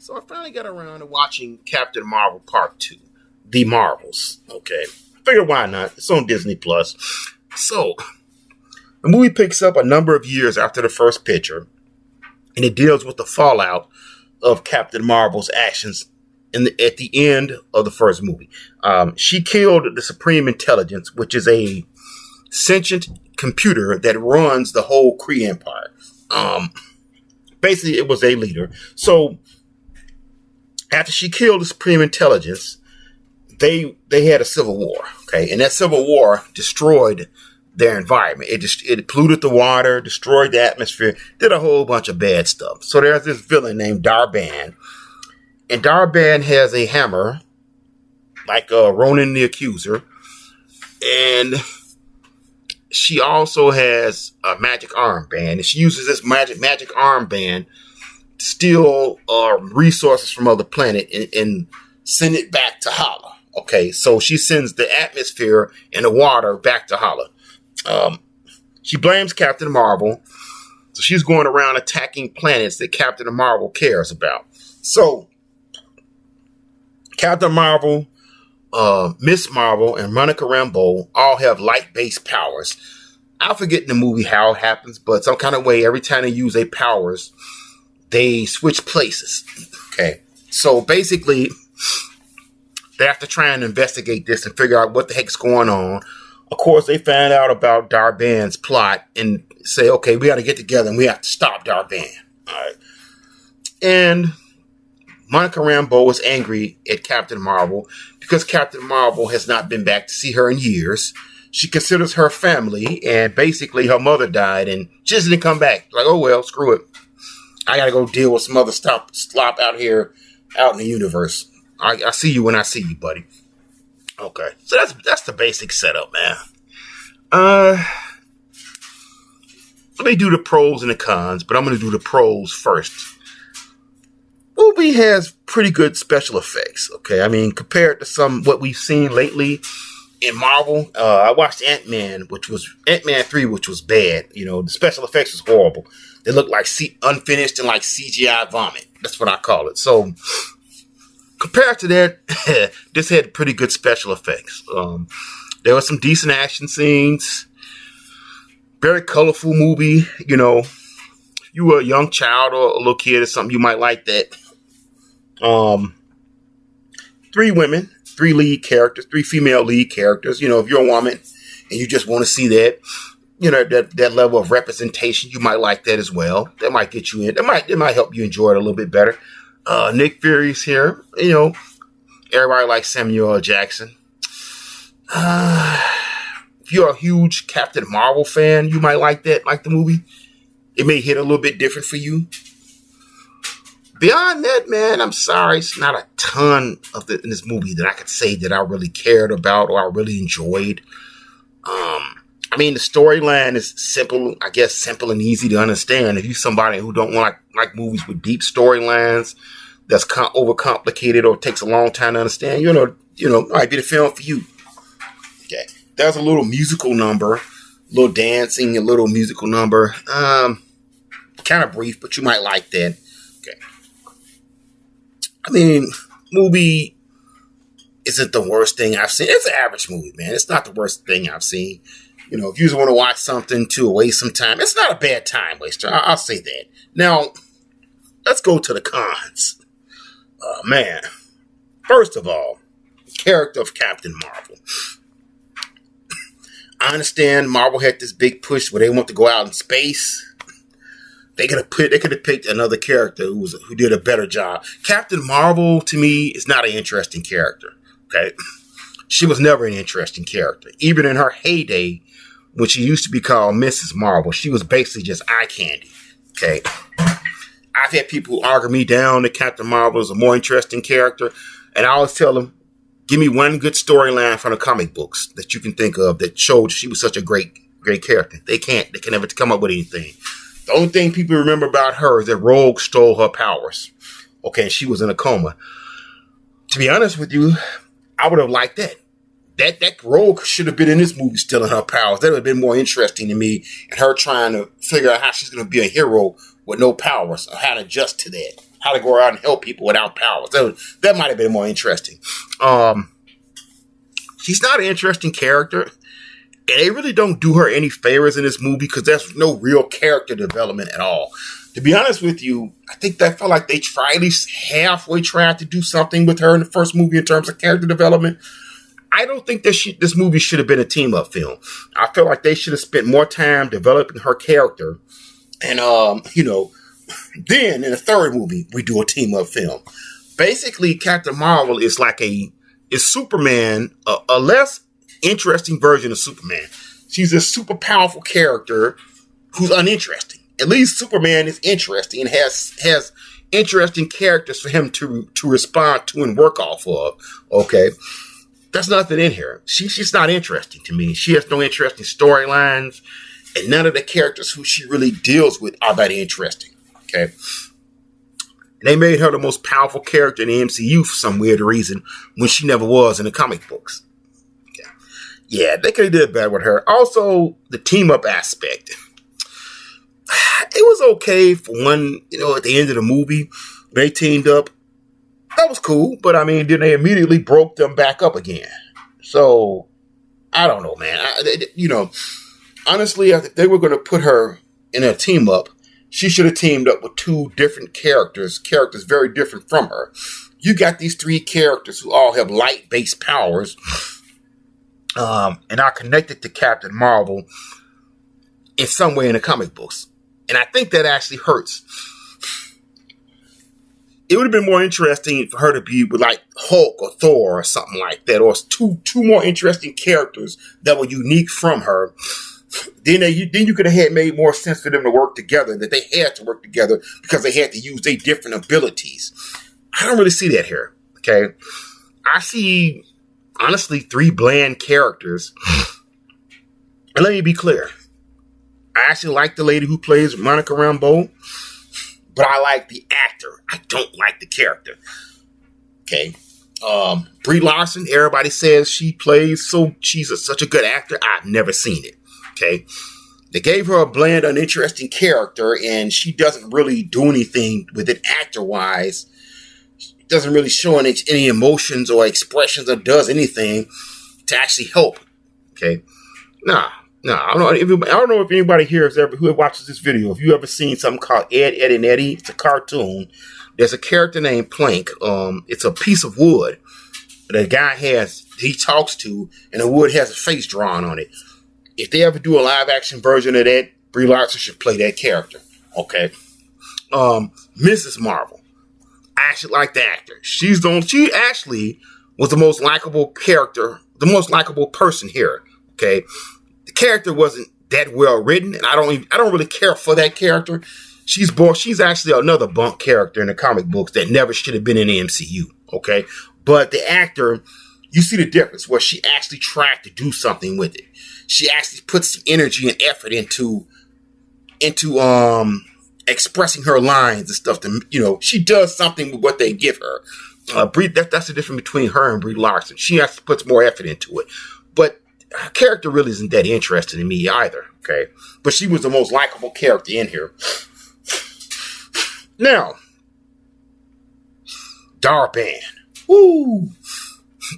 So I finally got around to watching Captain Marvel Part 2, The Marvels. Okay. Figured why not? It's on Disney Plus. So the movie picks up a number of years after the first picture, and it deals with the fallout of Captain Marvel's actions at the end of the first movie. She killed the Supreme Intelligence, which is a sentient computer that runs the whole Kree Empire. Basically, it was a leader. So after she killed the Supreme Intelligence, they had a civil war. Okay, and that civil war destroyed their environment. It polluted the water, destroyed the atmosphere, did a whole bunch of bad stuff. So there's this villain named Dar-Benn, and Dar-Benn has a hammer, like Ronan the Accuser, and she also has a magic armband, and she uses this magic armband to steal resources from other planet and send it back to Hala. Okay, so she sends the atmosphere and the water back to Hala. She blames Captain Marvel, so she's going around attacking planets that Captain Marvel cares about. So Captain Marvel, Miss Marvel, and Monica Rambeau all have light-based powers. I forget in the movie how it happens, but some kind of way, every time they use their powers, they switch places. Okay, so basically, they have to try and investigate this and figure out what the heck's going on. Of course, they find out about Dar-Benn's plot and say, okay, we got to get together and we have to stop Dar-Benn. All right. And Monica Rambeau is angry at Captain Marvel because Captain Marvel has not been back to see her in years. She considers her family, and basically her mother died and she just didn't come back. Like, oh, well, screw it. I got to go deal with some other slop out here, out in the universe. I see you when I see you, buddy. Okay, so that's the basic setup, man. Let me do the pros and the cons, but I'm going to do the pros first. Movie has pretty good special effects. Okay, I mean, compared to what we've seen lately in Marvel, I watched Ant-Man 3, which was bad. You know, the special effects was horrible. They looked like unfinished and like CGI vomit. That's what I call it. So compared to that, this had pretty good special effects. There were some decent action scenes. Very colorful movie. You know, if you were a young child or a little kid or something, you might like that. 3 women, 3 lead characters, 3 female lead characters. You know, if you're a woman and you just want to see that, you know, that level of representation, you might like that as well. That might get you in. It might help you enjoy it a little bit better. Nick Fury's here. You know, everybody likes Samuel L. Jackson. If you're a huge Captain Marvel fan, you might like that, like the movie. It may hit a little bit different for you. Beyond that, man, I'm sorry. It's not a ton in this movie that I could say that I really cared about or I really enjoyed. I mean, the storyline is simple, I guess, simple and easy to understand. If you're somebody who don't want like movies with deep storylines that's overcomplicated or takes a long time to understand, you know, might be the film for you. Okay, there's a little musical number, a little dancing, a little musical number. Kind of brief, but you might like that. Okay, I mean, movie isn't the worst thing I've seen. It's an average movie, man. It's not the worst thing I've seen. You know, if you just want to watch something to waste some time, it's not a bad time waster. I'll say that. Now, let's go to the cons. Man, first of all, the character of Captain Marvel. I understand Marvel had this big push where they want to go out in space. They could have picked another character who did a better job. Captain Marvel, to me, is not an interesting character. Okay, she was never an interesting character, even in her heyday, when she used to be called Mrs. Marvel. She was basically just eye candy. Okay, I've had people who argue me down that Captain Marvel is a more interesting character, and I always tell them, give me one good storyline from the comic books that you can think of that showed she was such a great character. They can never come up with anything. The only thing people remember about her is that Rogue stole her powers. Okay, she was in a coma. To be honest with you, I would have liked that. That Rogue should have been in this movie stealing her powers. That would have been more interesting to me, and her trying to figure out how she's going to be a hero with no powers, or how to adjust to that. how to go around and help people without powers. That might have been more interesting. She's not an interesting character, and they really don't do her any favors in this movie because there's no real character development at all. To be honest with you, I think that felt like they tried at least halfway tried to do something with her in the first movie in terms of character development. I don't think this movie should have been a team-up film. I feel like they should have spent more time developing her character. And, then in the third movie, we do a team-up film. Basically, Captain Marvel is Superman, a less interesting version of Superman. She's a super powerful character who's uninteresting. At least Superman is interesting and has interesting characters for him to respond to and work off of. Okay. There's nothing in here. She's not interesting to me. She has no interesting storylines, and none of the characters who she really deals with are that interesting. Okay. And they made her the most powerful character in the MCU for some weird reason when she never was in the comic books. Okay. Yeah, they could have did better with her. Also, the team up aspect. It was okay for one, at the end of the movie, they teamed up. That was cool, but then they immediately broke them back up again. So, I don't know, man. Honestly, if they were going to put her in a team up, she should have teamed up with two different characters very different from her. You got these three characters who all have light-based powers, and are connected to Captain Marvel in some way in the comic books. And I think that actually hurts. It would have been more interesting for her to be with like Hulk or Thor or something like that, or two more interesting characters that were unique from her. Then you could have made more sense for them to work together, that they had to work together because they had to use their different abilities. I don't really see that here. Okay. I see, honestly, three bland characters. And let me be clear. I actually like the lady who plays Monica Rambeau, but I like the actor. I don't like the character. Okay. Brie Larson, everybody says she's such a good actor. I've never seen it. Okay. They gave her a bland, uninteresting character, and she doesn't really do anything with it actor-wise. Doesn't really show any emotions or expressions or does anything to actually help. Okay. I don't know if anybody here who watches this video, if you ever seen something called Ed, Edd and Eddy. It's a cartoon. There's a character named Plank. It's a piece of wood that a guy he talks to, and the wood has a face drawn on it. If they ever do a live action version of that, Brie Larson should play that character. Okay. Mrs. Marvel. I actually like the actor. She actually was the most likable character, the most likable person here. Okay. The character wasn't that well written, and I don't really care for that character. She's actually another bunk character in the comic books that never should have been in the MCU. Okay. But the actor, you see the difference where she actually tried to do something with it. She actually put some energy and effort into expressing her lines and stuff. She does something with what they give her. That's the difference between her and Brie Larson. She actually puts more effort into it. But her character really isn't that interesting to me either. Okay. But she was the most likable character in here. Now, Dar-Benn. Woo!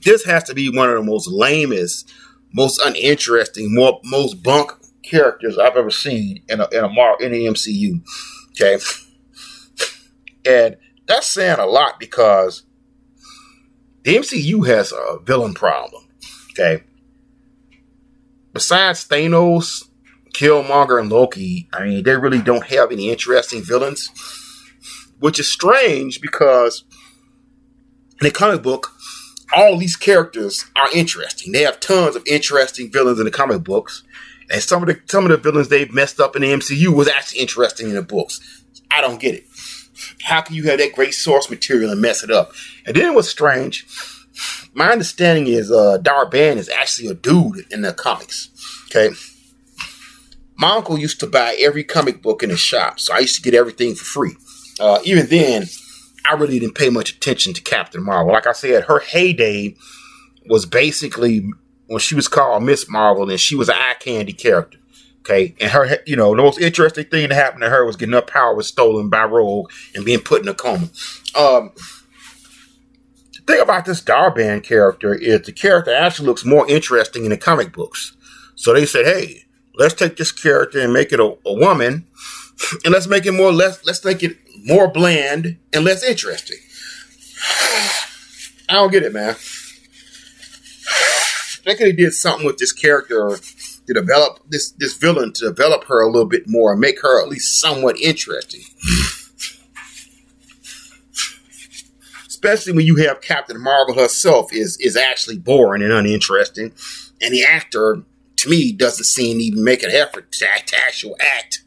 This has to be one of the most lamest, most uninteresting, most bunk characters I've ever seen in the MCU. Okay. And that's saying a lot because the MCU has a villain problem. Okay. Besides Thanos, Killmonger, and Loki, they really don't have any interesting villains, which is strange because in the comic book, all these characters are interesting. They have tons of interesting villains in the comic books, and some of the villains they've messed up in the MCU was actually interesting in the books. I don't get it. How can you have that great source material and mess it up? And then what's strange, my understanding is Dar-Benn is actually a dude in the comics. Okay. My uncle used to buy every comic book in the shop, so I used to get everything for free. Even then, I really didn't pay much attention to Captain Marvel. Like I said, her heyday was basically when she was called Miss Marvel, and she was an eye candy character. Okay, and her, the most interesting thing that happened to her was getting her power was stolen by Rogue and being put in a coma. The thing about this Dar-Benn character is the character actually looks more interesting in the comic books. So they said, hey, let's take this character and make it a woman, and let's make it let's make it more bland and less interesting. I don't get it, man. They could have did something with this character to develop this villain, to develop her a little bit more and make her at least somewhat interesting. Especially when you have Captain Marvel herself is actually boring and uninteresting, and the actor, to me, doesn't seem to even make an effort to actually act.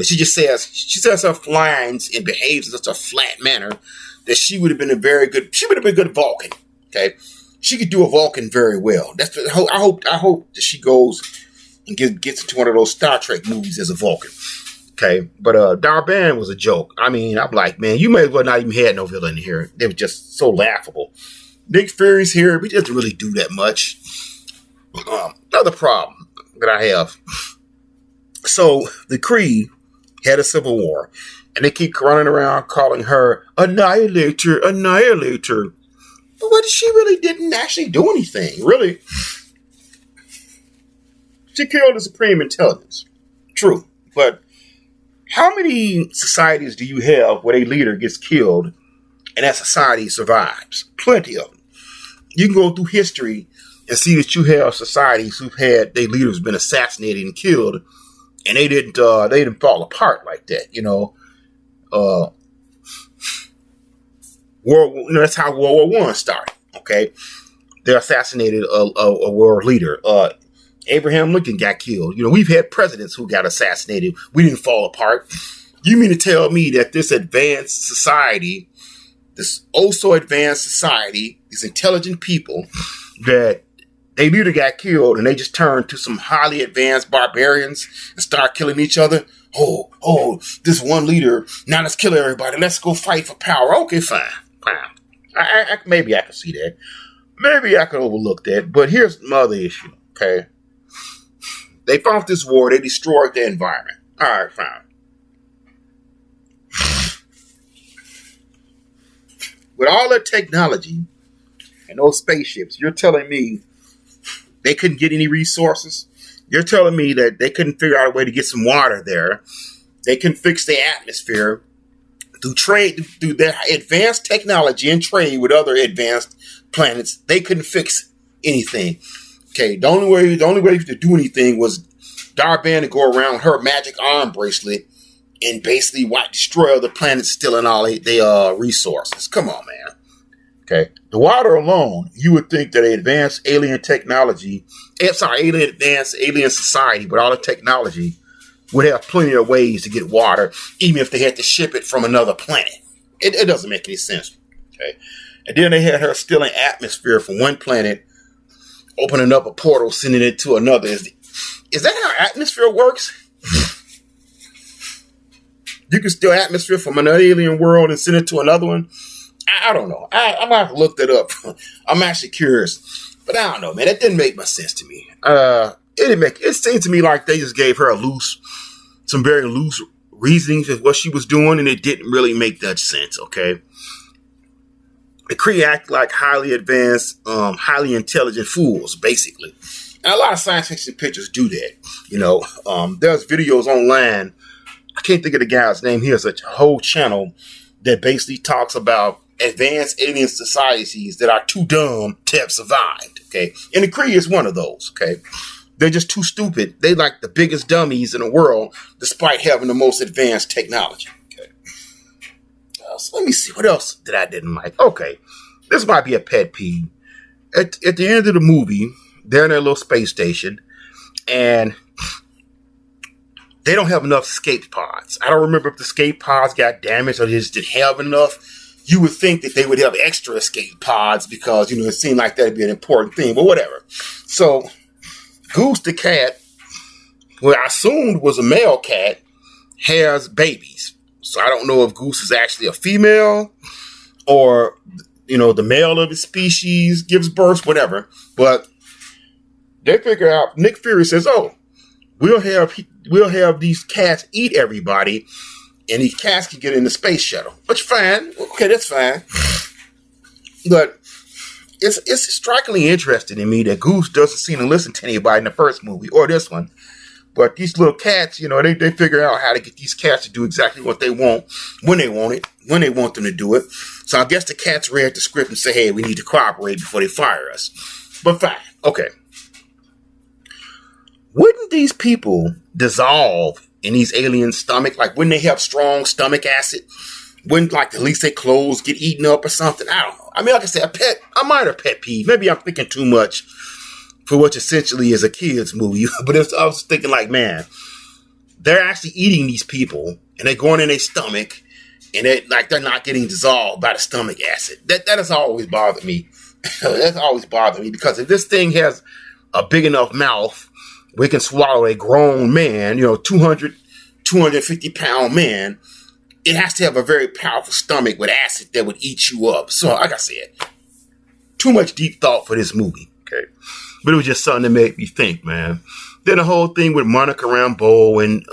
She says her lines and behaves in such a flat manner that she would have been a good Vulcan. Okay, she could do a Vulcan very well. I hope that she goes and gets into one of those Star Trek movies as a Vulcan. Okay, but Dar-Benn was a joke. I mean, I'm like, man, you may as well not even had no villain here. They were just so laughable. Nick Fury's here, but he doesn't really do that much. Another problem that I have. So the Kree had a civil war, and they keep running around calling her Annihilator. But she really didn't actually do anything, really. She killed the Supreme Intelligence. True, but how many societies do you have where a leader gets killed and that society survives? Plenty of them. You can go through history and see that you have societies who've had their leaders been assassinated and killed, and they didn't fall apart like that. That's how World War I started. Okay, they assassinated a world leader. Abraham Lincoln got killed. We've had presidents who got assassinated. We didn't fall apart. You mean to tell me that this advanced society, this so advanced society, these intelligent people, that they leader got killed and they just turned to some highly advanced barbarians and start killing each other? Oh, this one leader, now let's kill everybody. Let's go fight for power. Okay, fine. Maybe I can see that. Maybe I can overlook that. But here's my other issue, okay? They fought this war. They destroyed the environment. All right, fine. With all that technology and those spaceships, you're telling me they couldn't get any resources? You're telling me that they couldn't figure out a way to get some water there? They can fix the atmosphere through their advanced technology and trade with other advanced planets. They couldn't fix anything. Okay, the only way to do anything was Dar-Benn to go around her magic arm bracelet and basically destroy other planets, stealing all their resources. Come on, man. Okay, the water alone, you would think that advanced alien society with all the technology would have plenty of ways to get water, even if they had to ship it from another planet. It doesn't make any sense. Okay, and then they had her stealing atmosphere from one planet, opening up a portal, sending it to another. Is that how atmosphere works? You can steal atmosphere from another alien world and send it to another one? I don't know. I'm going to have to look that up. I'm actually curious. But I don't know, man. That didn't make much sense to me. It seemed to me like they just gave her some very loose reasonings of what she was doing, and it didn't really make much sense, okay? The Kree act like highly advanced, highly intelligent fools, basically. And a lot of science fiction pictures do that. There's videos online. I can't think of the guy's name. He has a whole channel that basically talks about advanced alien societies that are too dumb to have survived. Okay, and the Kree is one of those. Okay, they're just too stupid. They like the biggest dummies in the world, despite having the most advanced technology. Okay, so let me see what else that I didn't like. Okay, this might be a pet peeve. At the end of the movie, they're in their little space station, and they don't have enough escape pods. I don't remember if the escape pods got damaged or they just didn't have enough. You would think that they would have extra escape pods because, it seemed like that'd be an important thing, but whatever. So, Goose the cat, who I assumed was a male cat, has babies. So I don't know if Goose is actually a female or, the male of his species gives birth, whatever. But they figure out, Nick Fury says, we'll have these cats eat everybody, and these cats can get in the space shuttle. Which fine, okay, that's fine. But it's strikingly interesting to me that Goose doesn't seem to listen to anybody in the first movie or this one. But these little cats, they figure out how to get these cats to do exactly what they want, when they want it, when they want them to do it. So I guess the cats read the script and say, hey, we need to cooperate before they fire us. But fine, okay. Wouldn't these people dissolve in these aliens' stomach? Like, wouldn't they have strong stomach acid? Wouldn't, like, at least their clothes get eaten up or something? I don't know. I mean, like I said, a minor pet peeve. Maybe I'm thinking too much for what essentially is a kid's movie. But I was thinking, like, man, they're actually eating these people, and they're going in their stomach, and they're not getting dissolved by the stomach acid. That has always bothered me. That's always bothered me, because if this thing has a big enough mouth, we can swallow a grown man, 250-pound man. It has to have a very powerful stomach with acid that would eat you up. So, like I said, too much deep thought for this movie. Okay. But it was just something that made me think, man. Then the whole thing with Monica Rambeau and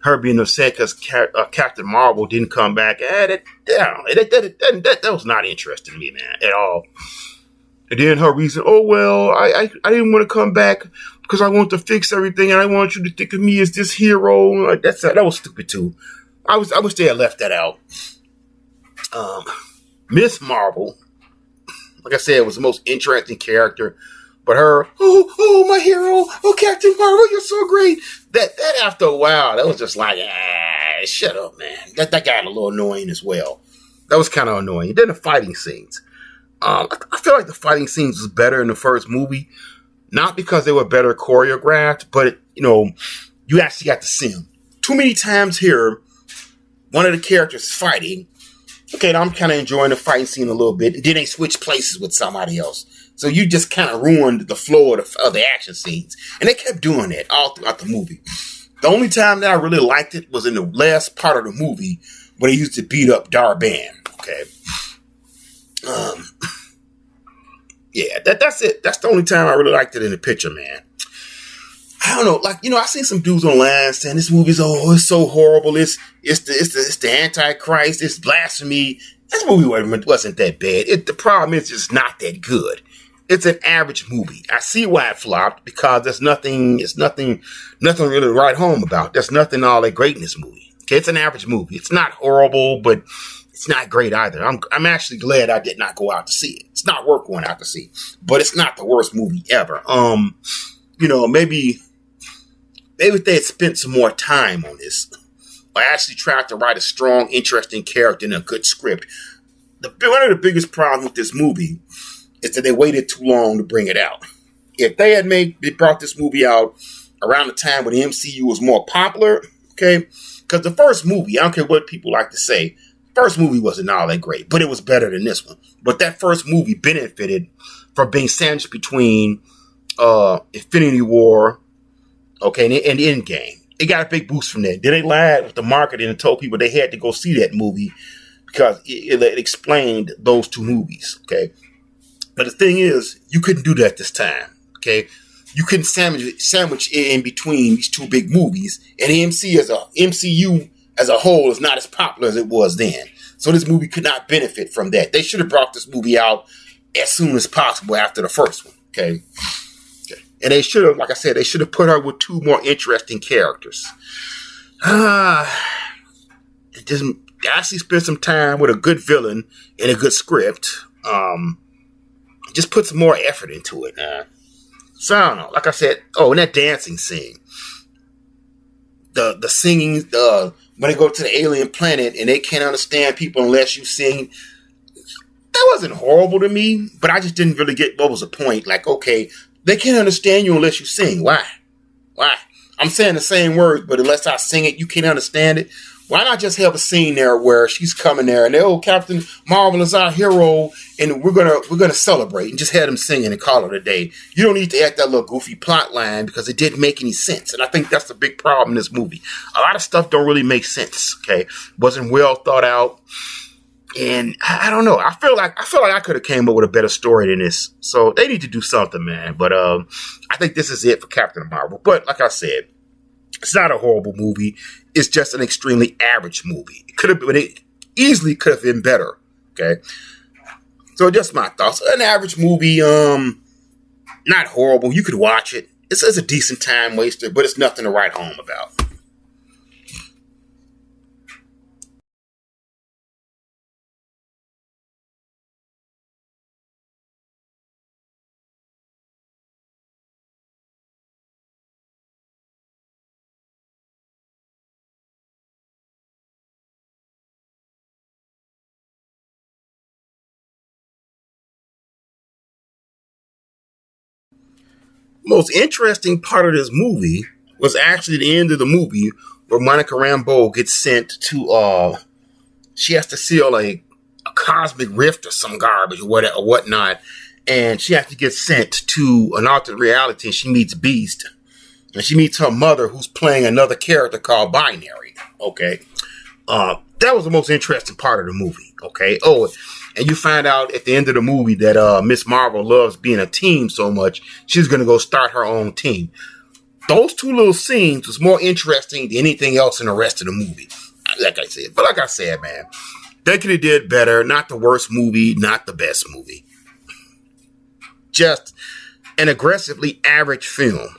her being upset because Captain Marvel didn't come back. That was not interesting to me, man, at all. And then her reason, I didn't want to come back because I want to fix everything and I want you to think of me as this hero. Like, that was stupid too. I wish they had left that out. Miss Marvel, like I said, was the most interesting character. But her, my hero, Captain Marvel, you're so great. That after a while, that was just like, shut up, man. That got a little annoying as well. That was kind of annoying. Then the fighting scenes. I feel like the fighting scenes was better in the first movie. Not because they were better choreographed, but, you actually got to see them. Too many times here, one of the characters fighting. Okay, now I'm kind of enjoying the fighting scene a little bit. And then they switch places with somebody else. So you just kind of ruined the flow of the action scenes. And they kept doing that all throughout the movie. The only time that I really liked it was in the last part of the movie when they used to beat up Dar-Benn. Okay. Yeah, that's it. That's the only time I really liked it in the picture, man. I don't know, I seen some dudes online saying this movie's it's so horrible. It's the Antichrist. It's blasphemy. This movie wasn't that bad. The problem is it's not that good. It's an average movie. I see why it flopped, because there's nothing really to write home about. There's nothing all that great in this movie. Okay, it's an average movie. It's not horrible, but it's not great either. I'm actually glad I did not go out to see it. It's not worth going out to see, but it's not the worst movie ever. Maybe if they had spent some more time on this, or actually tried to write a strong, interesting character and a good script. One of the biggest problems with this movie is that they waited too long to bring it out. If they had brought this movie out around the time when the MCU was more popular, okay, because the first movie, I don't care what people like to say, first movie wasn't all that great, but it was better than this one. But that first movie benefited from being sandwiched between Infinity War, okay, and Endgame. It got a big boost from that. Then they lied with the marketing and told people they had to go see that movie because it explained those two movies, okay? But the thing is, you couldn't do that this time, okay? You couldn't sandwich it in between these two big movies, and the MCU as a whole is not as popular as it was then. So this movie could not benefit from that. They should have brought this movie out as soon as possible after the first one, okay? And they should have, like I said, they should have put her with two more interesting characters. Just actually spend some time with a good villain and a good script. Just put some more effort into it. So I don't know. Like I said, and that dancing scene. The singing, when they go to the alien planet and they can't understand people unless you sing. That wasn't horrible to me, but I just didn't really get what was the point. Like, okay, they can't understand you unless you sing. Why? I'm saying the same words, but unless I sing it, you can't understand it. Why not just have a scene there where she's coming there and Captain Marvel is our hero and we're gonna celebrate and just have them singing and call it a day. You don't need to add that little goofy plot line because it didn't make any sense. And I think that's the big problem in this movie. A lot of stuff don't really make sense. Okay, wasn't well thought out. And I don't know. I feel like I could have came up with a better story than this. So they need to do something, man. But I think this is it for Captain Marvel. But like I said, it's not a horrible movie. It's just an extremely average movie. It could have been. It easily could have been better. Okay. So just my thoughts. An average movie. Not horrible. You could watch it. It's a decent time waster, but it's nothing to write home about. Most interesting part of this movie was actually the end of the movie where Monica Rambeau gets sent to she has to seal a cosmic rift or some garbage or whatnot, and she has to get sent to an alternate reality. And she meets Beast, and she meets her mother, who's playing another character called Binary. Okay, that was the most interesting part of the movie. Okay, oh, and you find out at the end of the movie that Miss Marvel loves being a team so much, she's gonna go start her own team. Those two little scenes was more interesting than anything else in the rest of the movie. Like I said, man, they could have did better. Not the worst movie, not the best movie. Just an aggressively average film.